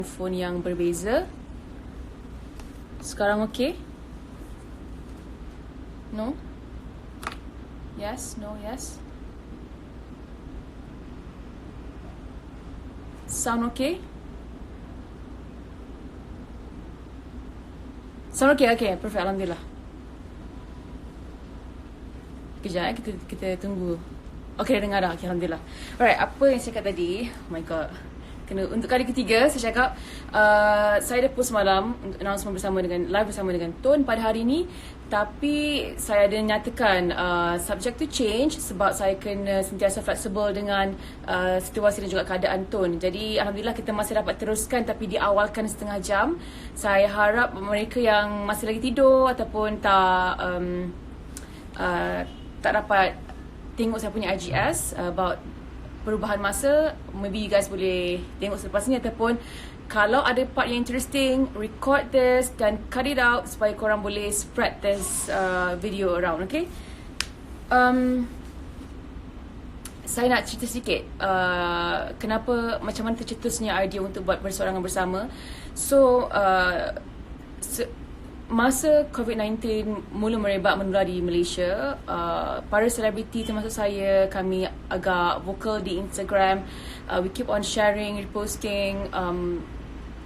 phone yang berbeza. Sekarang okey? No? Yes, no, yes. Sound okay? Sound okay? Okay, perfect. Alhamdulillah. Kejap kita tunggu. Okay, dah dengar dah. Okay, Alhamdulillah. Alright, apa yang saya cakap tadi? Oh my god. Untuk kali ketiga saya cakap saya dah post semalam untuk announcement live bersama dengan Tun pada hari ini, tapi saya ada nyatakan subject to change sebab saya kena sentiasa flexible dengan situasi dan juga keadaan Tun. Jadi Alhamdulillah kita masih dapat teruskan, tapi diawalkan setengah jam. Saya harap mereka yang masih lagi tidur ataupun tak dapat tengok saya punya IGS about perubahan masa, maybe you guys boleh tengok selepas ni, ataupun kalau ada part yang interesting, record this dan cut it out supaya korang boleh spread this video around, okay? Saya nak cerita sedikit kenapa, macam mana tercetusnya idea untuk buat bersorangan bersama. So, masa COVID-19 mula merebak menular di Malaysia, para selebriti termasuk saya, kami agak vokal di Instagram. We keep on sharing, reposting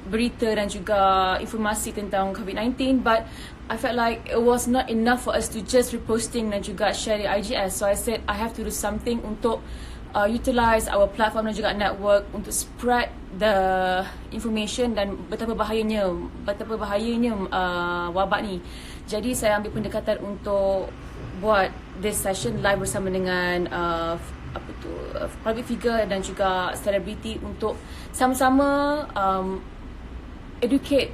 berita dan juga informasi tentang COVID-19, but I felt like it was not enough for us to just reposting dan juga share di IGS. So I said I have to do something untuk utilize our platform dan juga network untuk spread the information dan betapa bahayanya wabak ni. Jadi saya ambil pendekatan untuk buat this session live bersama dengan public figure dan juga selebriti untuk sama-sama educate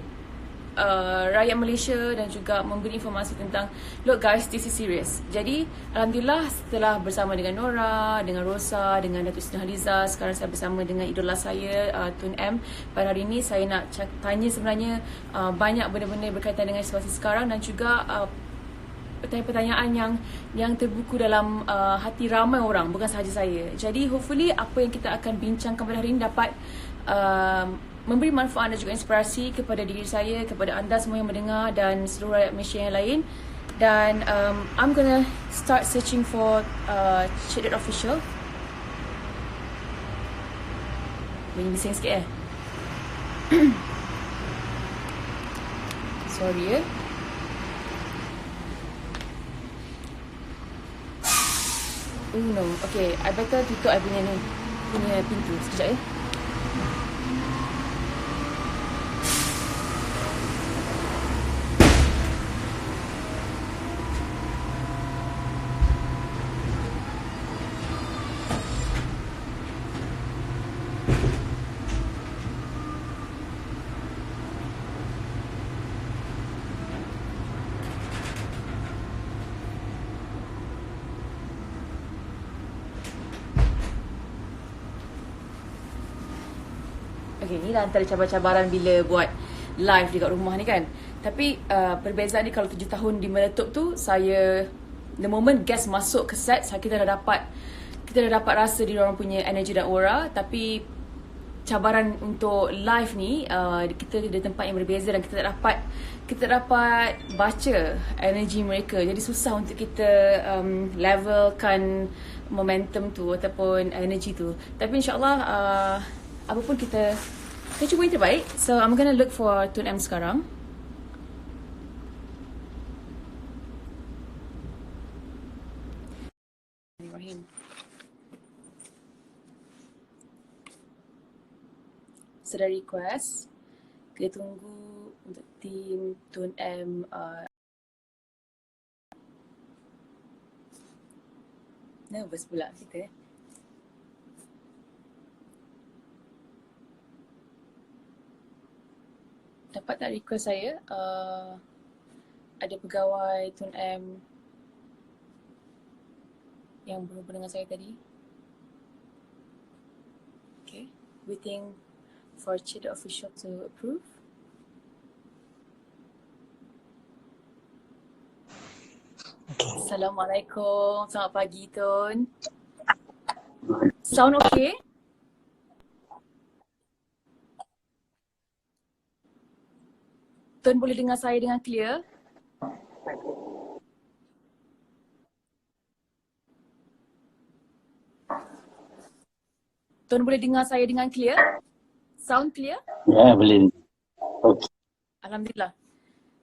rakyat Malaysia dan juga memberi informasi tentang, look guys, this is serious. Jadi Alhamdulillah setelah bersama dengan Nora, dengan Rosa, dengan Datuk Siti Nurhaliza, sekarang saya bersama dengan idola saya Tun M. Pada hari ini saya nak tanya sebenarnya banyak benda-benda berkaitan dengan situasi sekarang dan juga pertanyaan-pertanyaan yang terbuku dalam hati ramai orang, bukan sahaja saya. Jadi hopefully apa yang kita akan bincangkan pada hari ini dapat memberi manfaat dan juga inspirasi kepada diri saya, kepada anda semua yang mendengar dan seluruh rakyat Malaysia yang lain. Dan I'm gonna start searching for Cik Official. Bunyi bising sikit sorry Oh no, okay, I better tutup I punya pintu sekejap Okay, ni lah antara cabaran-cabaran bila buat live dekat rumah ni kan. Tapi perbezaan ni kalau 7 tahun di meletup tu, saya the moment guest masuk ke set, kita dah dapat rasa dia orang punya energy dan aura. Tapi cabaran untuk live ni, kita di tempat yang berbeza dan kita tak dapat baca energy mereka. Jadi susah untuk kita levelkan momentum tu ataupun energy tu. Tapi insyaAllah apapun kita cuba yang terbaik. So I'm gonna look for Tun M sekarang. Sudah request. Kita tunggu untuk tim Tun M nervous pula kita. Dapat tak request saya? Ada pegawai Tun M yang berhubung dengan saya tadi. Okay, waiting for Cik Official to approve. Assalamualaikum, selamat pagi Tun. Sound okay? Tun boleh dengar saya dengan clear? Tun boleh dengar saya dengan clear? Sound clear? Ya, boleh. Okey. Alhamdulillah.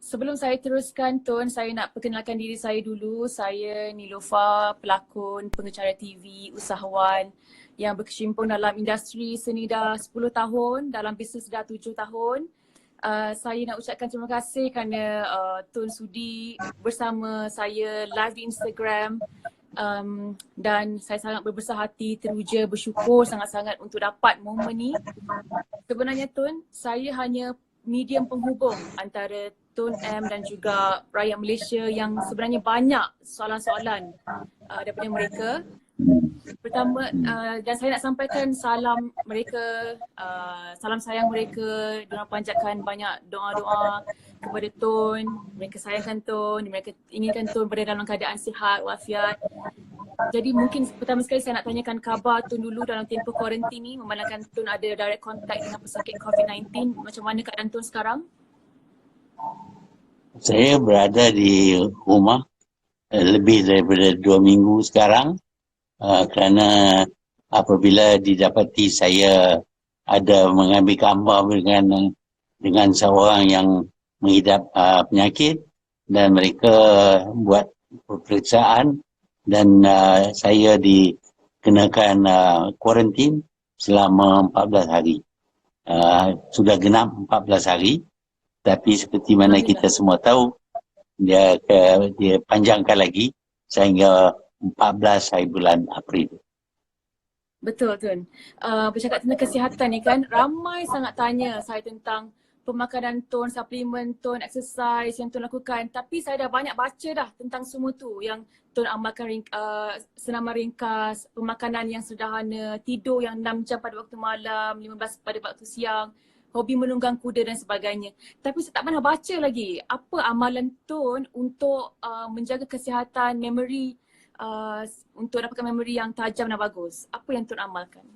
Sebelum saya teruskan, Tun, saya nak perkenalkan diri saya dulu. Saya Nilofa, pelakon, pengacara TV, usahawan yang berkecimpung dalam industri seni dah 10 tahun, dalam bisnes dah 7 tahun. Saya nak ucapkan terima kasih kerana Tun sudi bersama saya live di Instagram. Dan saya sangat berbesar hati, teruja, bersyukur sangat-sangat untuk dapat momen ni. Sebenarnya Tun, saya hanya medium penghubung antara Tun M dan juga rakyat Malaysia yang sebenarnya banyak soalan-soalan daripada mereka. Pertama, dan saya nak sampaikan salam mereka, salam sayang mereka. Diorang panjatkan banyak doa-doa kepada Tun. Mereka sayangkan Tun, mereka inginkan Tun berada dalam keadaan sihat, wafiat. Jadi mungkin pertama sekali saya nak tanyakan khabar Tun dulu dalam tempoh kuarantin ni, memandangkan Tun ada direct contact dengan pesakit COVID-19. Macam mana keadaan Tun sekarang? Saya berada di rumah lebih daripada 2 minggu sekarang kerana apabila didapati saya ada mengambil gambar dengan seorang yang mengidap penyakit dan mereka buat peperiksaan dan saya dikenakan kuarantin selama 14 hari. Sudah genap 14 hari. Tapi seperti mana kita semua tahu, dia panjangkan lagi sehingga 14 hari bulan April. Betul Tun. Bercakap tentang kesihatan ni kan, ramai sangat tanya saya tentang pemakanan Tun, suplemen Tun, exercise yang Tun lakukan. Tapi saya dah banyak baca dah tentang semua tu, yang Tun amalkan senaman ringkas, pemakanan yang sederhana, tidur yang 6 jam pada waktu malam, 15 pada waktu siang, hobi menunggang kuda dan sebagainya. Tapi saya tak pernah baca lagi apa amalan Tun untuk menjaga kesihatan memori, untuk dapatkan memori yang tajam dan bagus. Apa yang Tun amalkan?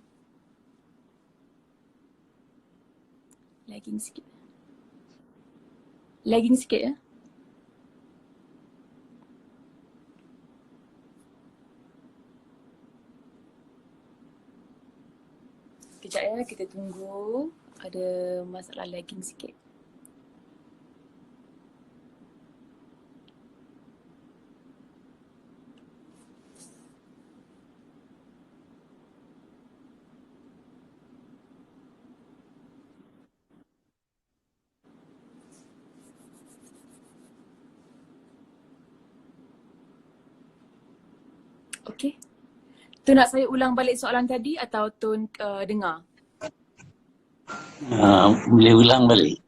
Lagging sikit. Lagging sikit ya. Kejap ya, kita tunggu. Ada masalah lagging sikit. Okey. Tun nak saya ulang balik soalan tadi atau Tun dengar? Boleh ulang balik?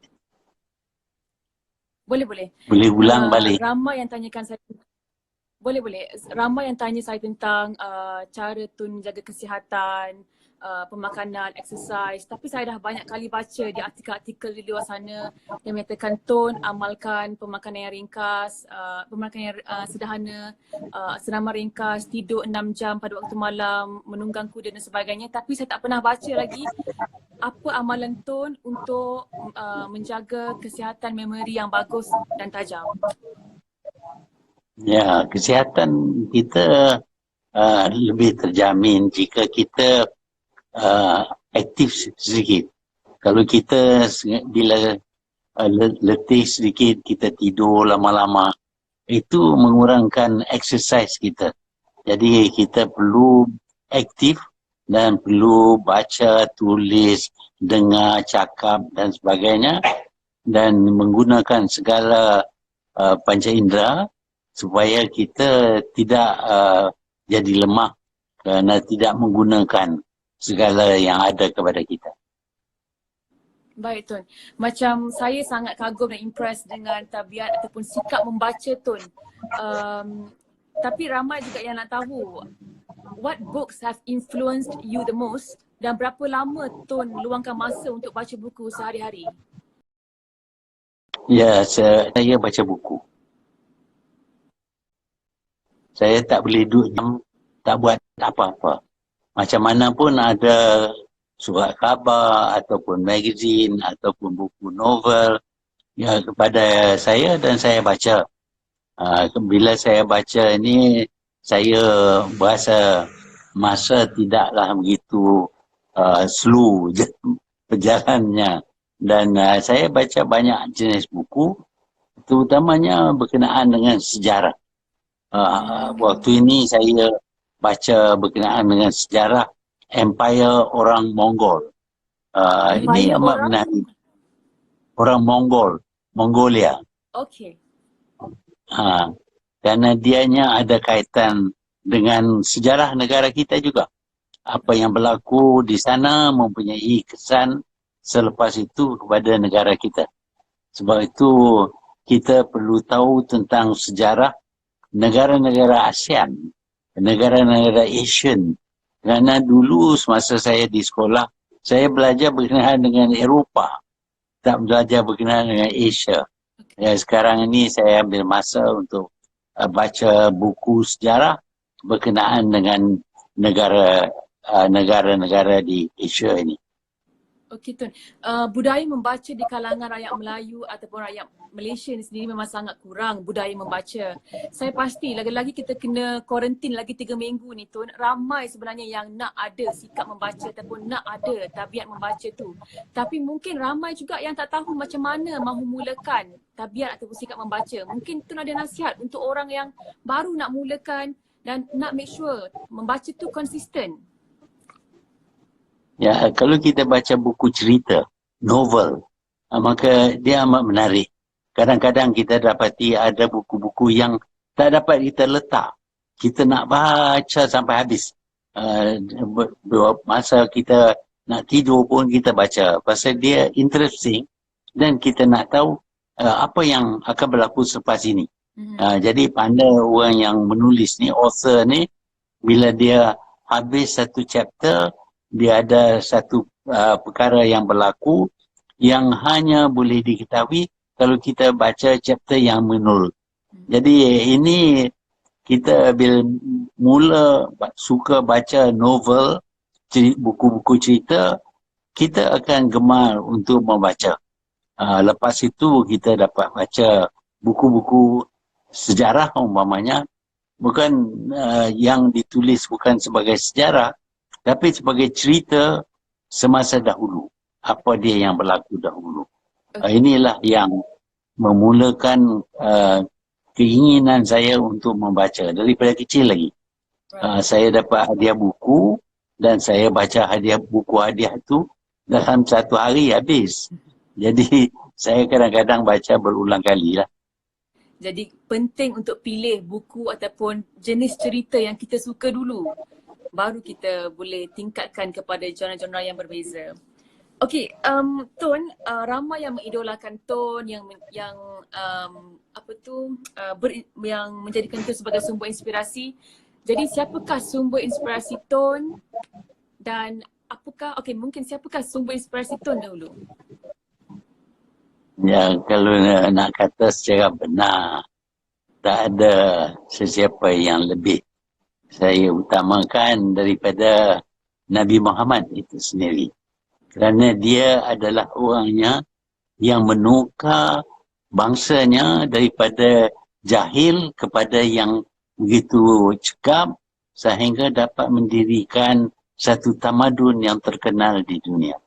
Boleh. Boleh ulang balik? Ramai yang tanyakan saya. Boleh. Ramai yang tanya saya tentang cara Tun menjaga kesihatan, pemakanan, exercise. Tapi saya dah banyak kali baca di artikel-artikel di luar sana yang menyatakan Tun amalkan pemakanan yang ringkas, pemakanan yang sederhana, senaman ringkas, tidur 6 jam pada waktu malam, menunggang kuda dan sebagainya. Tapi saya tak pernah baca lagi apa amalan Tun untuk menjaga kesihatan memori yang bagus dan tajam. Ya, kesihatan kita lebih terjamin jika kita aktif sedikit. Kalau kita bila letih sedikit, kita tidur lama-lama, itu mengurangkan exercise kita. Jadi kita perlu aktif dan perlu baca, tulis, dengar, cakap dan sebagainya dan menggunakan segala panca indera supaya kita tidak jadi lemah kerana tidak menggunakan segala yang ada kepada kita. Baik Tun. Macam saya sangat kagum dan impress dengan tabiat ataupun sikap membaca Tun. Tapi ramai juga yang nak tahu, what books have influenced you the most dan berapa lama Tun luangkan masa untuk baca buku sehari-hari? Ya, saya baca buku. Saya tak boleh duduk jam, tak buat apa-apa. Macam mana pun ada surat khabar ataupun magazine ataupun buku novel ya kepada saya dan saya baca. Bila saya baca ni, saya berasa masa tidaklah begitu slow perjalanannya. Dan saya baca banyak jenis buku, terutamanya berkenaan dengan sejarah. Waktu ini saya baca berkenaan dengan sejarah Empire orang Mongol. Ini Empire amat orang. menarik. Orang Mongol, Mongolia. Okay. Kerana dianya ada kaitan dengan sejarah negara kita juga. Apa yang berlaku di sana mempunyai kesan selepas itu kepada negara kita. Sebab itu kita perlu tahu tentang sejarah negara-negara ASEAN, negara-negara Asian. Kerana dulu semasa saya di sekolah, saya belajar berkenaan dengan Eropah, tak belajar berkenaan dengan Asia. Sekarang ini saya ambil masa untuk baca buku sejarah berkenaan dengan negara-negara di Asia ini. Okey Tun, budaya membaca di kalangan rakyat Melayu ataupun rakyat Malaysia ni sendiri memang sangat kurang budaya membaca. Saya pasti lagi-lagi kita kena kuarantin lagi 3 minggu ni Tun, ramai sebenarnya yang nak ada sikap membaca ataupun nak ada tabiat membaca tu. Tapi mungkin ramai juga yang tak tahu macam mana mahu mulakan tabiat ataupun sikap membaca. Mungkin Tun ada nasihat untuk orang yang baru nak mulakan dan nak make sure membaca tu konsisten. Ya, kalau kita baca buku cerita, novel, maka dia amat menarik. Kadang-kadang kita dapati ada buku-buku yang tak dapat kita letak. Kita nak baca sampai habis. Masa kita nak tidur pun kita baca. Pasal dia interesting dan kita nak tahu apa yang akan berlaku selepas ini. Jadi pandai orang yang menulis ni, author ni, bila dia habis satu chapter, dia ada satu perkara yang berlaku yang hanya boleh diketahui kalau kita baca chapter yang menurut. Jadi ini kita bila mula suka baca novel, buku-buku cerita, kita akan gemar untuk membaca. Lepas itu kita dapat baca buku-buku sejarah umpamanya, bukan yang ditulis bukan sebagai sejarah, tapi sebagai cerita semasa dahulu. Apa dia yang berlaku dahulu. Inilah yang memulakan keinginan saya untuk membaca. Daripada kecil lagi. Saya dapat hadiah buku dan saya baca buku hadiah itu dalam satu hari habis. Jadi saya kadang-kadang baca berulang kali lah. Jadi penting untuk pilih buku ataupun jenis cerita yang kita suka dulu. Baru kita boleh tingkatkan kepada genre-genre yang berbeza. Okey, Tun, ramai yang mengidolakan Tun, yang yang menjadikan Tun sebagai sumber inspirasi. Jadi siapakah sumber inspirasi Tun dan mungkin siapakah sumber inspirasi Tun dahulu? Ya, kalau nak kata secara benar, tak ada sesiapa yang lebih saya utamakan daripada Nabi Muhammad itu sendiri. Kerana dia adalah orangnya yang menukar bangsanya daripada jahil kepada yang begitu cekap sehingga dapat mendirikan satu tamadun yang terkenal di dunia.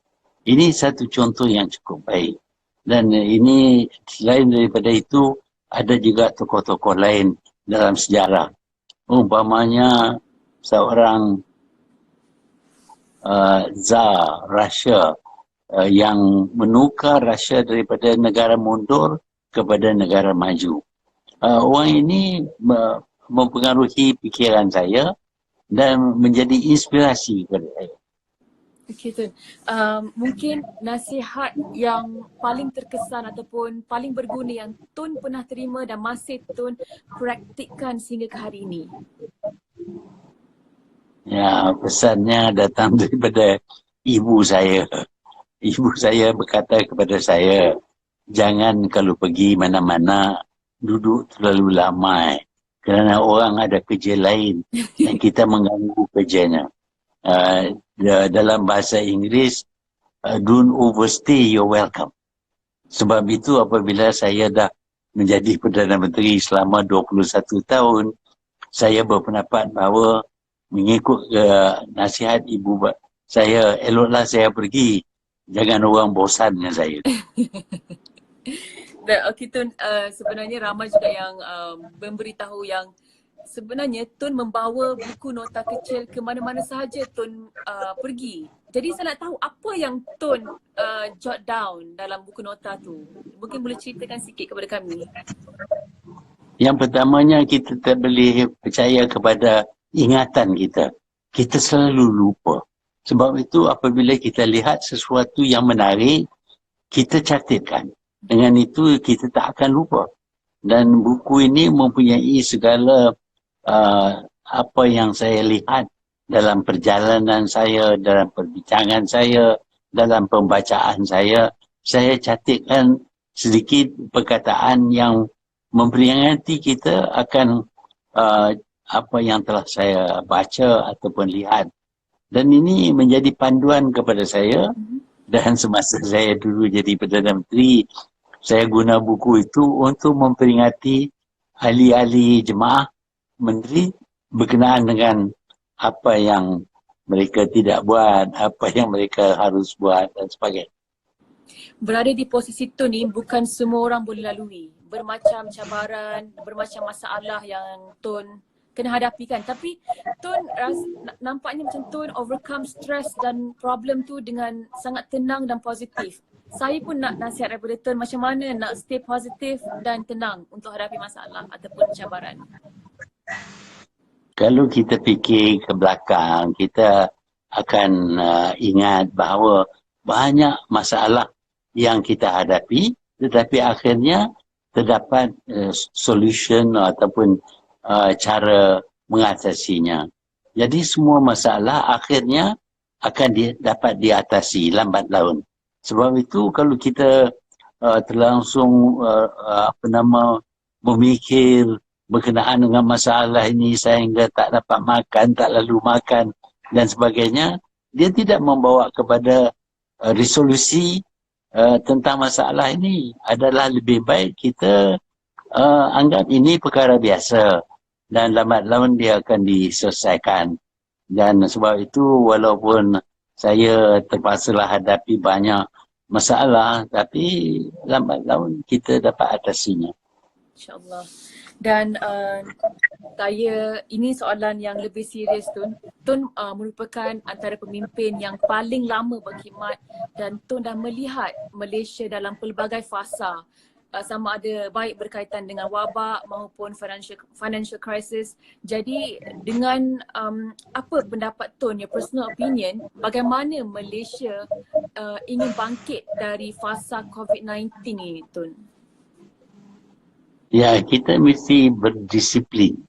Ini satu contoh yang cukup baik. Dan ini selain daripada itu, ada juga tokoh-tokoh lain dalam sejarah. Umpamanya seorang Tsar Rusia yang menukar Rusia daripada negara mundur kepada negara maju. Orang ini mempengaruhi fikiran saya dan menjadi inspirasi kepada saya. Okey Tun, mungkin nasihat yang paling terkesan ataupun paling berguna yang Tun pernah terima dan masih Tun praktikkan sehingga ke hari ini. Ya, pesannya datang daripada ibu saya. Ibu saya berkata kepada saya, jangan kalau pergi mana-mana duduk terlalu lama kerana orang ada kerja lain dan kita mengganggu kerjanya. Dalam bahasa Inggeris, don't overstay your welcome. Sebab itu apabila saya dah menjadi Perdana Menteri selama 21 tahun, saya berpendapat bahawa mengikut nasihat saya, eloklah saya pergi. Jangan orang bosan dengan saya. Dan okay Tun, sebenarnya ramai juga yang memberitahu yang sebenarnya Tun membawa buku nota kecil ke mana-mana sahaja Tun pergi. Jadi saya nak tahu apa yang Tun jot down dalam buku nota tu. Mungkin boleh ceritakan sikit kepada kami. Yang pertamanya, kita tak boleh percaya kepada ingatan kita. Kita selalu lupa. Sebab itu apabila kita lihat sesuatu yang menarik, kita catatkan. Dengan itu kita tak akan lupa. Dan buku ini mempunyai segala apa yang saya lihat dalam perjalanan saya, dalam perbincangan saya, dalam pembacaan saya catatkan sedikit perkataan yang memperingati kita akan apa yang telah saya baca ataupun lihat. Dan ini menjadi panduan kepada saya. Dan semasa saya dulu jadi Perdana Menteri, saya guna buku itu untuk memperingati ahli-ahli jemaah menteri berkenaan dengan apa yang mereka tidak buat, apa yang mereka harus buat dan sebagainya. Berada di posisi Tun ni bukan semua orang boleh lalui. Bermacam cabaran, bermacam masalah yang Tun kena hadapi kan. Tapi Tun nampaknya macam Tun overcome stress dan problem tu dengan sangat tenang dan positif. Saya pun nak nasihat daripada Tun macam mana nak stay positif dan tenang untuk hadapi masalah ataupun cabaran. Kalau kita fikir ke belakang, kita akan ingat bahawa banyak masalah yang kita hadapi, tetapi akhirnya terdapat solution ataupun cara mengatasinya. Jadi semua masalah akhirnya akan dapat diatasi lambat laun. Sebab itu kalau kita terlangsung memikir berkenaan dengan masalah ini sehingga tak dapat makan, tak lalu makan dan sebagainya, dia tidak membawa kepada resolusi tentang masalah ini. Adalah lebih baik kita anggap ini perkara biasa dan lambat laun dia akan diselesaikan. Dan sebab itu walaupun saya terpaksalah hadapi banyak masalah, tapi lambat laun kita dapat atasinya. InsyaAllah. Dan saya, ini soalan yang lebih serius Tun. Tun merupakan antara pemimpin yang paling lama berkhidmat dan Tun dah melihat Malaysia dalam pelbagai fasa. Sama ada baik berkaitan dengan wabak maupun financial crisis. Jadi dengan apa pendapat Tun, your personal opinion, bagaimana Malaysia ingin bangkit dari fasa COVID-19 ini Tun? Ya, kita mesti berdisiplin,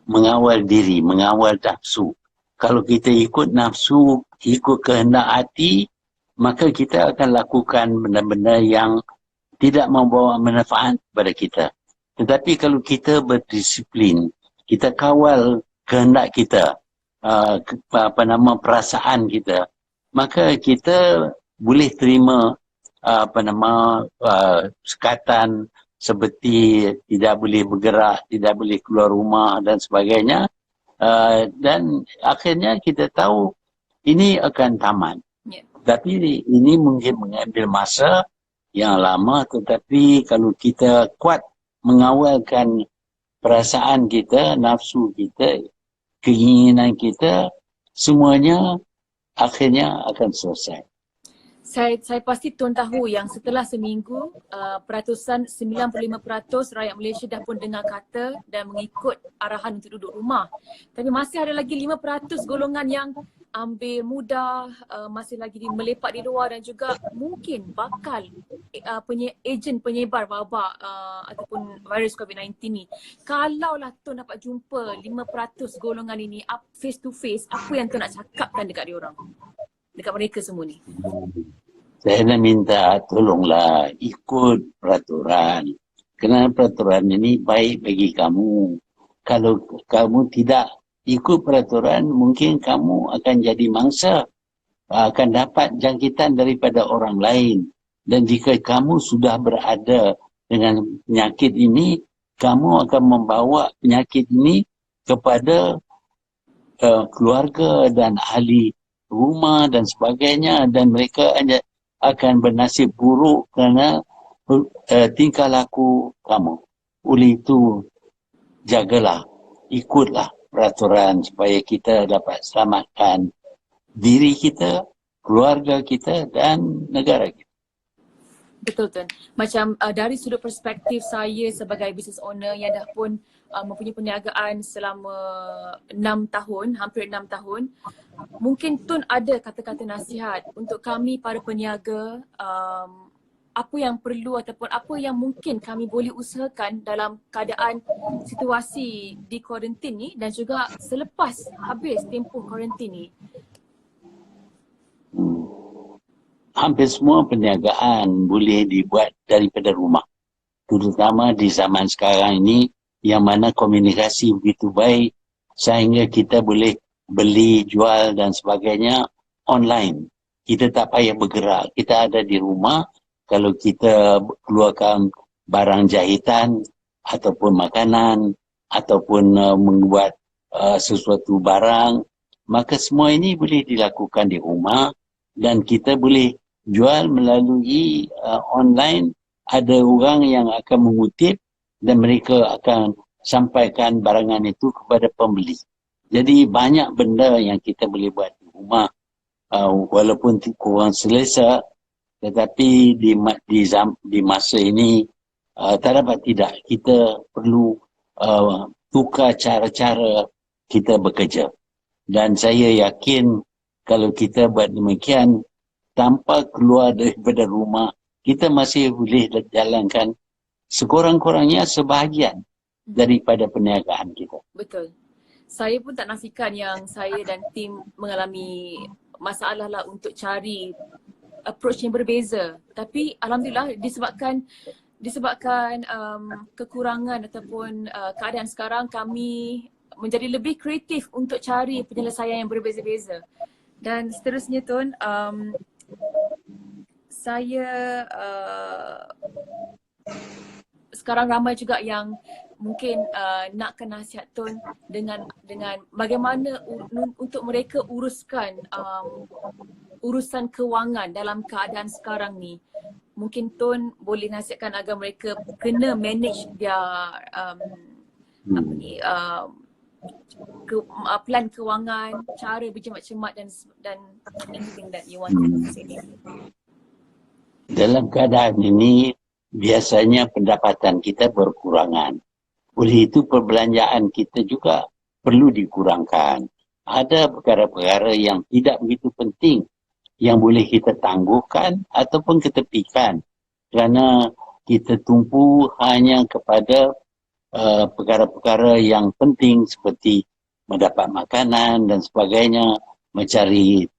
mengawal diri, mengawal nafsu. Kalau kita ikut nafsu, ikut kehendak hati, maka kita akan lakukan benda-benda yang tidak membawa manfaat kepada kita. Tetapi kalau kita berdisiplin, kita kawal kehendak kita, perasaan kita, maka kita boleh terima sekatan seperti tidak boleh bergerak, tidak boleh keluar rumah dan sebagainya. Dan akhirnya kita tahu ini akan tamat. Yeah. Tapi ini mungkin mengambil masa yang lama, tetapi kalau kita kuat mengawalkan perasaan kita, nafsu kita, keinginan kita, semuanya akhirnya akan selesai. Saya pasti Tun tahu yang setelah seminggu, peratusan 95% rakyat Malaysia dah pun dengar kata dan mengikut arahan untuk duduk rumah. Tapi masih ada lagi 5% golongan yang ambil mudah, masih lagi melepak di luar dan juga mungkin bakal ejen penyebar wabak ataupun virus COVID-19 ni. Kalaulah Tun dapat jumpa 5% golongan ini face to face, apa yang Tun nak cakapkan dekat diorang? Dekat mereka semua ni. Saya nak minta tolonglah ikut peraturan. Kerana peraturan ini baik bagi kamu. Kalau kamu tidak ikut peraturan, mungkin kamu akan jadi mangsa. Akan dapat jangkitan daripada orang lain. Dan jika kamu sudah berada dengan penyakit ini, kamu akan membawa penyakit ini kepada keluarga dan ahli rumah dan sebagainya, dan mereka hanya akan bernasib buruk kerana tingkah laku kamu. Oleh itu, jagalah, ikutlah peraturan supaya kita dapat selamatkan diri kita, keluarga kita dan negara kita. Betul Tun. Macam dari sudut perspektif saya sebagai business owner yang dah pun mempunyai perniagaan selama 6 tahun, hampir 6 tahun, mungkin Tun ada kata-kata nasihat untuk kami para peniaga, apa yang perlu ataupun apa yang mungkin kami boleh usahakan dalam keadaan situasi di kuarantin ni dan juga selepas habis tempoh kuarantin ni. Hampir semua perniagaan boleh dibuat daripada rumah. Terutama di zaman sekarang ini yang mana komunikasi begitu baik sehingga kita boleh beli, jual dan sebagainya online. Kita tak payah bergerak. Kita ada di rumah. Kalau kita keluarkan barang jahitan ataupun makanan ataupun membuat sesuatu barang, maka semua ini boleh dilakukan di rumah dan kita boleh jual melalui online. Ada orang yang akan mengutip dan mereka akan sampaikan barangan itu kepada pembeli. Jadi banyak benda yang kita boleh buat di rumah walaupun kurang selesa, tetapi di masa ini tak dapat tidak, kita perlu tukar cara-cara kita bekerja. Dan saya yakin kalau kita buat demikian tanpa keluar daripada rumah, kita masih boleh jalankan sekurang-kurangnya sebahagian daripada perniagaan kita. Betul. Saya pun tak nafikan yang saya dan tim mengalami masalah lah untuk cari approach yang berbeza. Tapi alhamdulillah disebabkan kekurangan ataupun keadaan sekarang, kami menjadi lebih kreatif untuk cari penyelesaian yang berbeza-beza. Dan seterusnya Tun, saya sekarang ramai juga yang mungkin nakkan nasihat Tun dengan bagaimana untuk mereka uruskan urusan kewangan dalam keadaan sekarang ni. Mungkin Tun boleh nasihatkan agar mereka kena manage their plan kewangan, cara berjimat-jimat dan anything that you want to say. Dalam keadaan ini, biasanya pendapatan kita berkurangan. Oleh itu, perbelanjaan kita juga perlu dikurangkan. Ada perkara-perkara yang tidak begitu penting yang boleh kita tangguhkan ataupun ketepikan kerana kita tumpu hanya kepada perkara-perkara yang penting seperti mendapat makanan dan sebagainya, mencari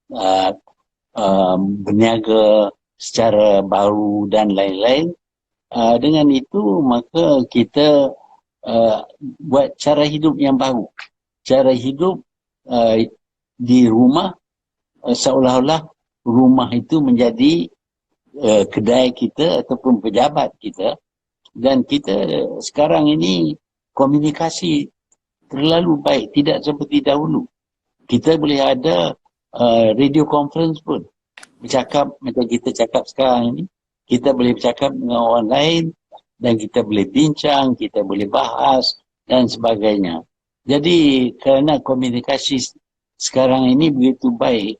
berniaga secara baru dan lain-lain. Dengan itu maka kita buat cara hidup yang baru. Cara hidup di rumah, seolah-olah rumah itu menjadi kedai kita ataupun pejabat kita. Dan kita sekarang ini komunikasi terlalu baik, tidak seperti dahulu. Kita boleh ada radio conference pun. Bercakap macam kita cakap sekarang ini, kita boleh bercakap dengan orang lain dan kita boleh bincang, kita boleh bahas dan sebagainya. Jadi kerana komunikasi sekarang ini begitu baik,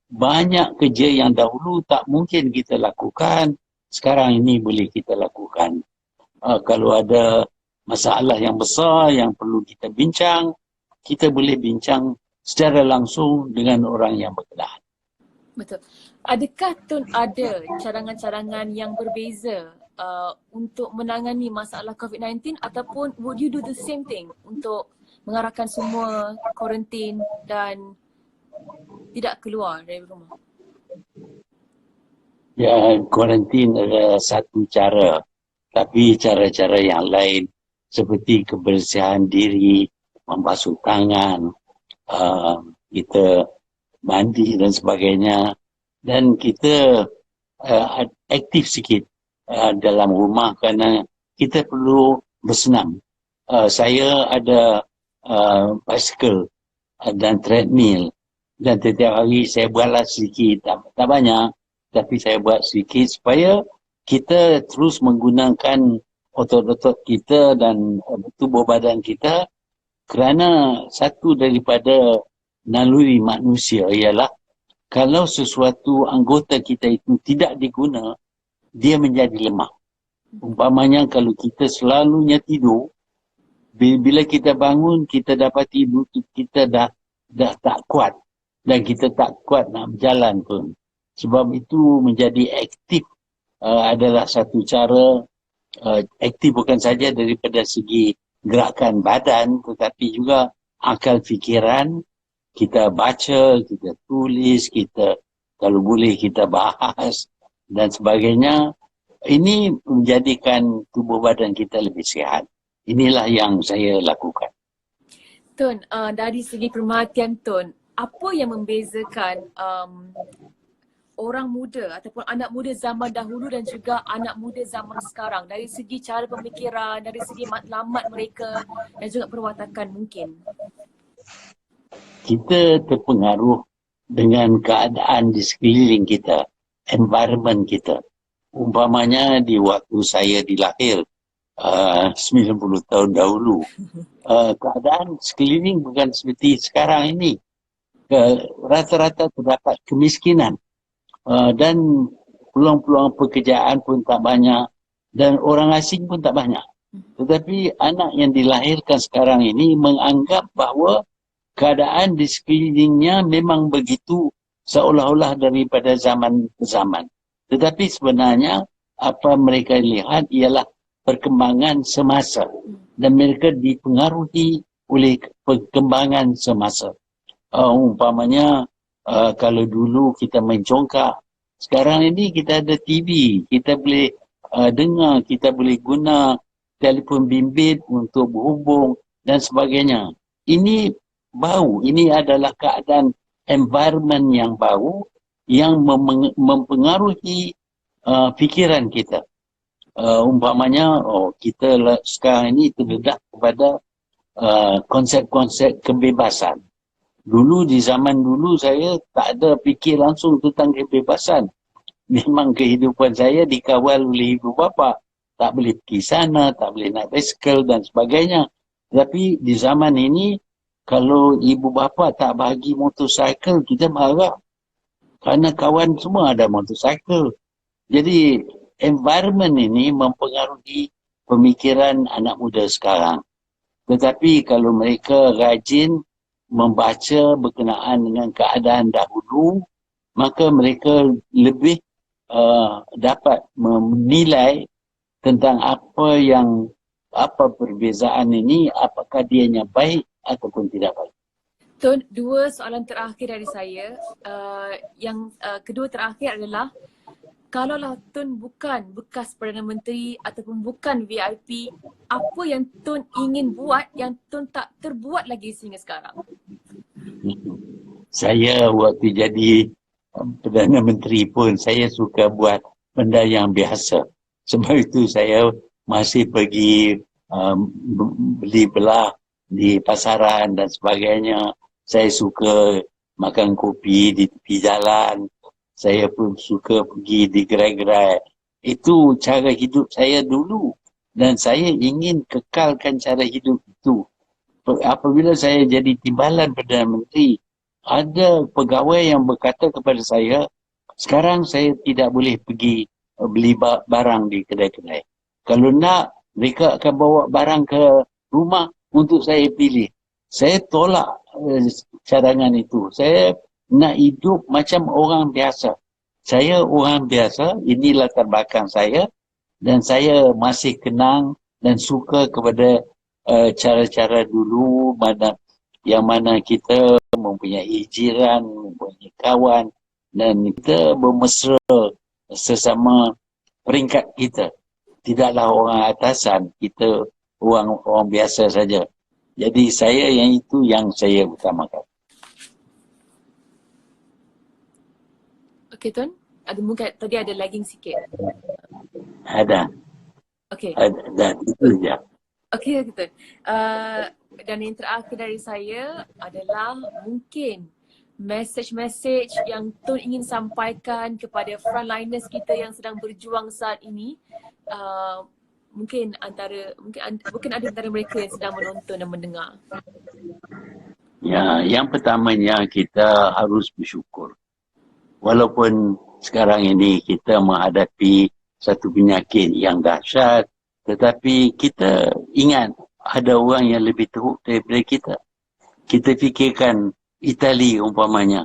banyak kerja yang dahulu tak mungkin kita lakukan, sekarang ini boleh kita lakukan. Kalau ada masalah yang besar yang perlu kita bincang, kita boleh bincang secara langsung dengan orang yang berkenaan. Betul. Adakah Tun ada cadangan-cadangan yang berbeza untuk menangani masalah COVID-19 ataupun would you do the same thing untuk mengarahkan semua kuarantin dan tidak keluar dari rumah? Ya, kuarantin adalah satu cara. Tapi cara-cara yang lain seperti kebersihan diri, membasuh tangan, kita mandi dan sebagainya. Dan kita aktif sikit dalam rumah kerana kita perlu bersenam. Saya ada bicycle dan treadmill, dan setiap hari saya buatlah sedikit, tak banyak, tapi saya buat sedikit supaya kita terus menggunakan otot-otot kita dan tubuh badan kita, kerana satu daripada naluri manusia ialah kalau sesuatu anggota kita itu tidak diguna, dia menjadi lemah. Umpamanya kalau kita selalunya tidur, bila kita bangun, kita dapati lutut kita dah tak kuat. Dan kita tak kuat nak berjalan pun. Sebab itu menjadi aktif adalah satu cara. Aktif bukan saja daripada segi gerakan badan, tetapi juga akal fikiran. Kita baca, kita tulis, kita kalau boleh kita bahas dan sebagainya. Ini menjadikan tubuh badan kita lebih sihat. Inilah yang saya lakukan. Tun, dari segi pemerhatian Tun, apa yang membezakan orang muda ataupun anak muda zaman dahulu dan juga anak muda zaman sekarang dari segi cara pemikiran, dari segi matlamat mereka dan juga perwatakan mungkin? Kita terpengaruh dengan keadaan di sekeliling kita, environment kita. Umpamanya di waktu saya dilahir 90 tahun dahulu, keadaan sekeliling bukan seperti sekarang ini. Rata-rata terdapat kemiskinan dan peluang-peluang pekerjaan pun tak banyak dan orang asing pun tak banyak. Tetapi anak yang dilahirkan sekarang ini menganggap bahawa keadaan di sekelilingnya memang begitu seolah-olah daripada zaman ke zaman. Tetapi sebenarnya apa mereka lihat ialah perkembangan semasa dan mereka dipengaruhi oleh perkembangan semasa. Umpamanya kalau dulu kita main congkak, sekarang ini kita ada TV, kita boleh dengar, kita boleh guna telefon bimbit untuk berhubung dan sebagainya. Ini baru, ini adalah keadaan environment yang baru yang mempengaruhi fikiran kita. Umpamanya kita sekarang ini terdedah kepada konsep-konsep kebebasan. Dulu di zaman dulu saya tak ada fikir langsung tentang kebebasan. Memang kehidupan saya dikawal oleh ibu bapa. Tak boleh pergi sana, tak boleh naik basikal dan sebagainya. Tapi di zaman ini kalau ibu bapa tak bagi motosikal, kita marah. Kerana kawan semua ada motosikal. Jadi environment ini mempengaruhi pemikiran anak muda sekarang. Tetapi kalau mereka rajin membaca berkenaan dengan keadaan dahulu, maka mereka lebih dapat menilai tentang apa perbezaan ini, apakah dianya baik ataupun tidak baik. Tun, dua soalan terakhir dari saya. Kedua terakhir adalah, kalaulah Tun bukan bekas Perdana Menteri ataupun bukan VIP, apa yang Tun ingin buat yang Tun tak terbuat lagi sehingga sekarang? Saya waktu jadi Perdana Menteri pun saya suka buat benda yang biasa. Sebab itu saya masih pergi beli belah di pasaran dan sebagainya. Saya suka makan kopi di tepi jalan. Saya pun suka pergi di gerai-gerai. Itu cara hidup saya dulu. Dan saya ingin kekalkan cara hidup itu. Apabila saya jadi timbalan Perdana Menteri, ada pegawai yang berkata kepada saya, sekarang saya tidak boleh pergi beli barang di kedai-kedai. Kalau nak, mereka akan bawa barang ke rumah untuk saya pilih. Saya tolak cadangan itu. Saya nak hidup macam orang biasa. Saya orang biasa, ini latar belakang saya dan saya masih kenang dan suka kepada cara-cara dulu yang mana kita mempunyai jiran, mempunyai kawan dan kita bermesra sesama peringkat kita. Tidaklah orang atasan, kita orang biasa saja. Jadi saya itu yang saya utamakan. Okey Tun, Ada mungkin tadi ada lagging sikit. Ada. Okey. Dan itu je. Okey, betul. Dan yang terakhir dari saya adalah mungkin message-message yang Tun ingin sampaikan kepada frontliners kita yang sedang berjuang saat ini. Mungkin ada antara mereka yang sedang menonton dan mendengar. Ya, yang pertamanya kita harus bersyukur. Walaupun sekarang ini kita menghadapi satu penyakit yang dahsyat, tetapi kita ingat ada orang yang lebih teruk daripada kita. Kita fikirkan Itali umpamanya,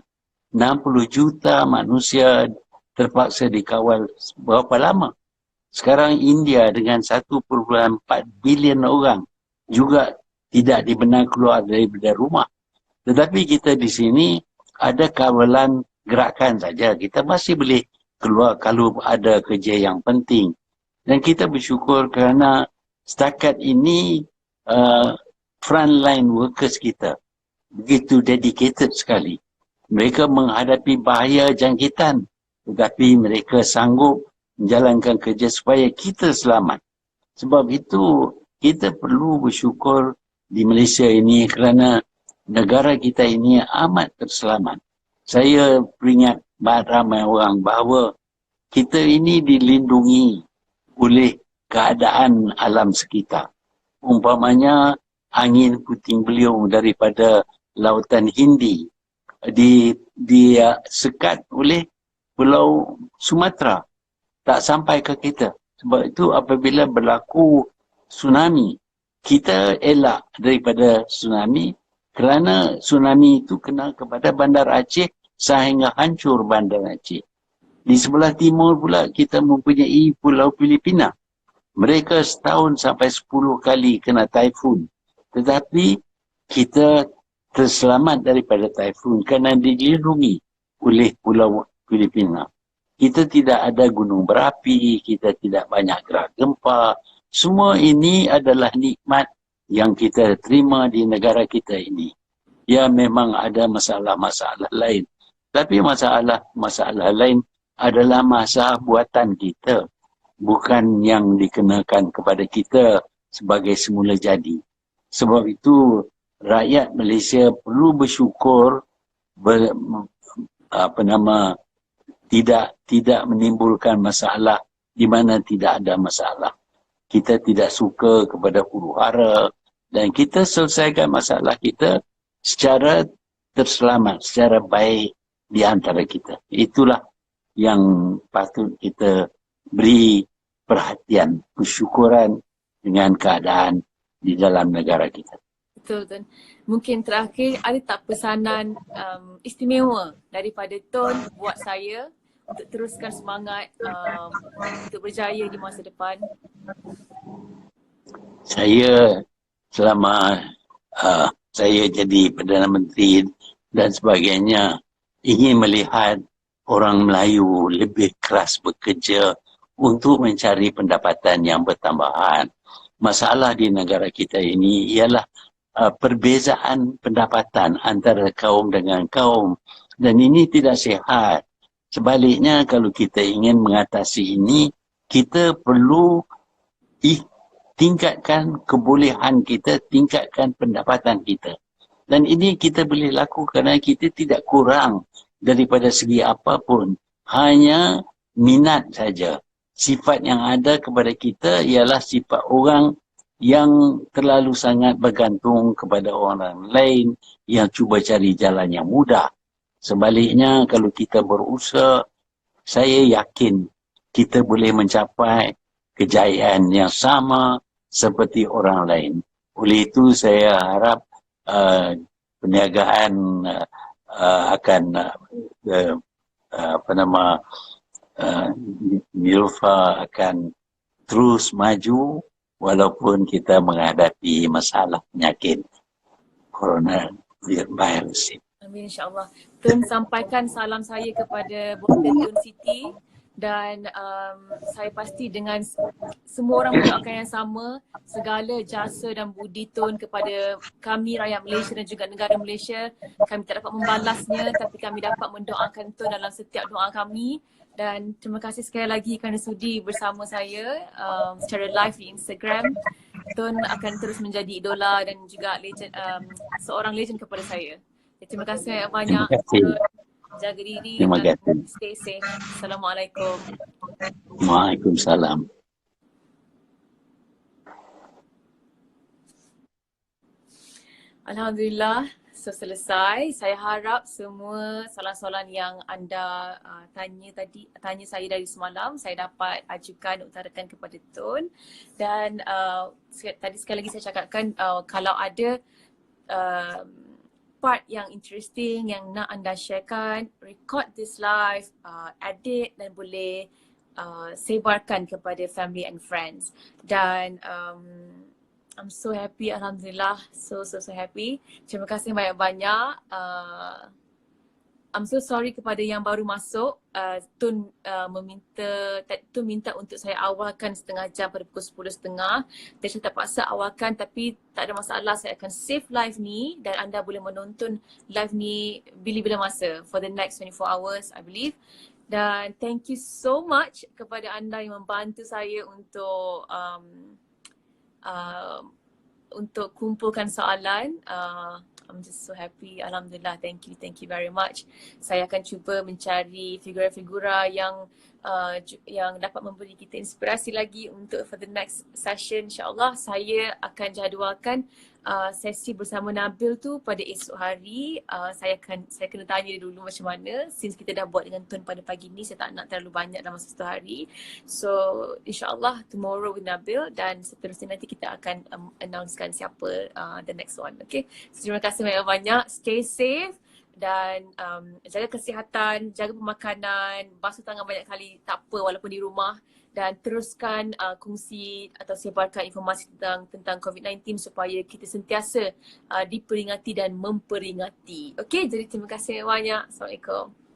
60 juta manusia terpaksa dikawal berapa lama? Sekarang India dengan 1,4 bilion orang juga tidak dibenarkan keluar daripada rumah. Tetapi kita di sini ada kawalan gerakan saja. Kita masih boleh keluar kalau ada kerja yang penting. Dan kita bersyukur kerana setakat ini frontline workers kita begitu dedicated sekali. Mereka menghadapi bahaya jangkitan, tetapi mereka sanggup menjalankan kerja supaya kita selamat. Sebab itu kita perlu bersyukur di Malaysia ini kerana negara kita ini amat terselamat. Saya peringat ramai orang bahawa kita ini dilindungi oleh keadaan alam sekitar. Umpamanya angin puting beliung daripada Lautan Hindi disekat oleh Pulau Sumatera, tak sampai ke kita. Sebab itu apabila berlaku tsunami, kita elak daripada tsunami kerana tsunami itu kena kepada Bandar Aceh sehingga hancur Bandar Aceh. Di sebelah timur pula kita mempunyai Pulau Filipina. Mereka setahun sampai 10 kali kena taifun. Tetapi kita terselamat daripada taifun kerana dilindungi oleh Pulau Filipina. Kita tidak ada gunung berapi, kita tidak banyak gerak gempa. Semua ini adalah nikmat yang kita terima di negara kita ini. Ya, memang ada masalah-masalah lain. Tapi masalah-masalah lain adalah masalah buatan kita. Bukan yang dikenakan kepada kita sebagai semula jadi. Sebab itu rakyat Malaysia perlu bersyukur tidak menimbulkan masalah di mana tidak ada masalah. Kita tidak suka kepada huru-hara dan kita selesaikan masalah kita secara terselamat, secara baik di antara kita. Itulah yang patut kita beri perhatian, kesyukuran dengan keadaan di dalam negara kita. Betul, Tun. Mungkin terakhir, ada tak pesanan istimewa daripada Tun buat saya untuk teruskan semangat untuk berjaya di masa depan? Saya selama saya jadi Perdana Menteri dan sebagainya ingin melihat orang Melayu lebih keras bekerja untuk mencari pendapatan yang bertambahan. Masalah di negara kita ini ialah perbezaan pendapatan antara kaum dengan kaum dan ini tidak sihat. Sebaliknya kalau kita ingin mengatasi ini, kita perlu tingkatkan kebolehan kita, tingkatkan pendapatan kita. Dan ini kita boleh lakukan kerana kita tidak kurang daripada segi apapun. Hanya minat saja. Sifat yang ada kepada kita ialah sifat orang yang terlalu sangat bergantung kepada orang lain yang cuba cari jalan yang mudah. Sebaliknya kalau kita berusaha, saya yakin kita boleh mencapai kejayaan yang sama seperti orang lain. Oleh itu saya harap perniagaan akan Nilfa akan terus maju walaupun kita menghadapi masalah penyakit coronavirus. Amin, insyaAllah. Tun sampaikan salam saya kepada Bunda Tun Siti dan saya pasti dengan semua orang mendoakan yang sama, segala jasa dan budi Tun kepada kami rakyat Malaysia dan juga negara Malaysia, kami tak dapat membalasnya tapi kami dapat mendoakan Tun dalam setiap doa kami Dan terima kasih sekali lagi kerana sudi bersama saya secara live di Instagram. Tun akan terus menjadi idola dan juga legend, seorang legend kepada saya. Terima kasih Terima banyak. kasih. Jaga diri Terima dan kasih. stay safe. Assalamualaikum. Waalaikumsalam. Alhamdulillah, so selesai. Saya harap semua soalan-soalan yang anda tanya saya dari semalam, saya dapat ajukan, utarakan kepada Tun. Dan tadi sekali lagi saya cakapkan, kalau ada part yang interesting yang nak anda sharekan, record this live, edit dan boleh sebarkan kepada family and friends. Dan I'm so happy, Alhamdulillah. So happy. Terima kasih banyak-banyak. I'm so sorry kepada yang baru masuk. Tun minta untuk saya awalkan setengah jam pada pukul 10.30. Dan saya terpaksa awalkan, tapi tak ada masalah. Saya akan save live ni dan anda boleh menonton live ni bila-bila masa for the next 24 hours, I believe. Dan thank you so much kepada anda yang membantu saya untuk kumpulkan soalan. I'm just so happy. Alhamdulillah. Thank you very much. Saya akan cuba mencari figura-figura yang dapat memberi kita inspirasi lagi untuk for the next session. InsyaAllah saya akan jadualkan sesi bersama Nabil tu pada esok hari. Saya kena tanya dia dulu macam mana, since kita dah buat dengan Tun pada pagi ni, saya tak nak terlalu banyak dalam masa satu hari. So insyaAllah tomorrow with Nabil, dan seterusnya nanti kita akan announcekan siapa the next one. Okay, so, terima kasih banyak-banyak. Stay safe dan jaga kesihatan, jaga pemakanan, basuh tangan banyak kali, tak apa walaupun di rumah. Dan teruskan kongsi atau sebarkan informasi tentang COVID-19 supaya kita sentiasa diperingati dan memperingati. Okey, jadi terima kasih banyak. Assalamualaikum.